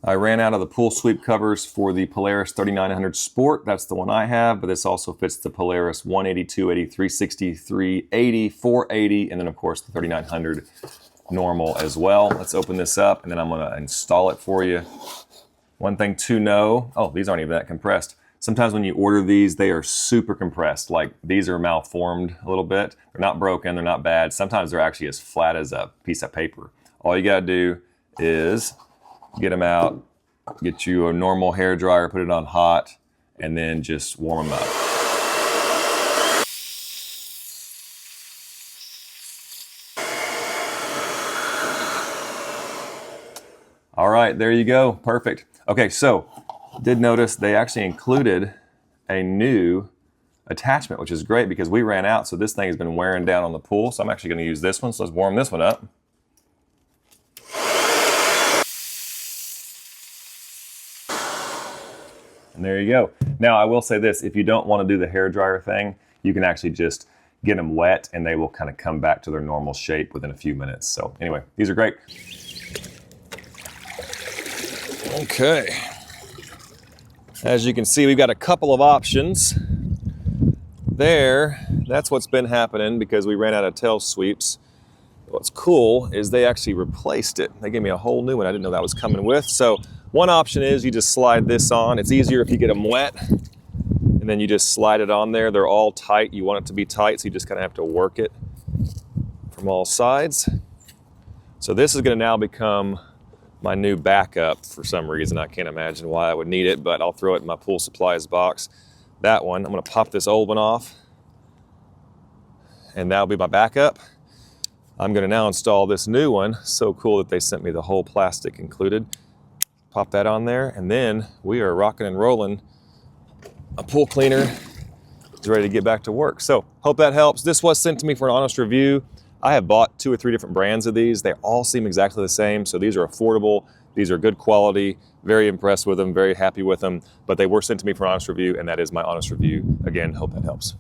I ran out of the pool sweep covers for the Polaris 3900 Sport. That's the one I have, but this also fits the Polaris 180, 280, 360, 380, 480, and then of course the 3900 normal as well. Let's open this up and then I'm gonna install it for you. One thing to know, oh, these aren't even that compressed. Sometimes when you order these, they are super compressed. Like these are malformed a little bit. They're not broken, they're not bad. Sometimes they're actually as flat as a piece of paper. All you gotta do is get them out, get you a normal hair dryer, put it on hot, and then just warm them up. All right, there you go, perfect. Okay, so did notice they actually included a new attachment, which is great because we ran out, so this thing has been wearing down on the pool, so I'm actually gonna use this one, so let's warm this one up. And there you go. Now I will say this, if you don't want to do the hair dryer thing, you can actually just get them wet and they will kind of come back to their normal shape within a few minutes. So anyway, these are great. Okay. As you can see, we've got a couple of options. There, that's what's been happening because we ran out of tail sweeps. What's cool is they actually replaced it. They gave me a whole new one. I didn't know that was coming with. So one option is you just slide this on. It's easier if you get them wet and then you just slide it on there. They're all tight. You want it to be tight, so you just kind of have to work it from all sides. So this is going to now become my new backup for some reason. I can't imagine why I would need it, but I'll throw it in my pool supplies box. That one, I'm going to pop this old one off and that'll be my backup. I'm going to now install this new one. So cool that they sent me the whole plastic included. Pop that on there, and then we are rocking and rolling. A pool cleaner is ready to get back to work. So hope that helps. This was sent to me for an honest review. I have bought 2 or 3 different brands of these. They all seem exactly the same. So these are affordable. These are good quality. Very impressed with them, very happy with them. But they were sent to me for an honest review, and that is my honest review. Again, hope that helps.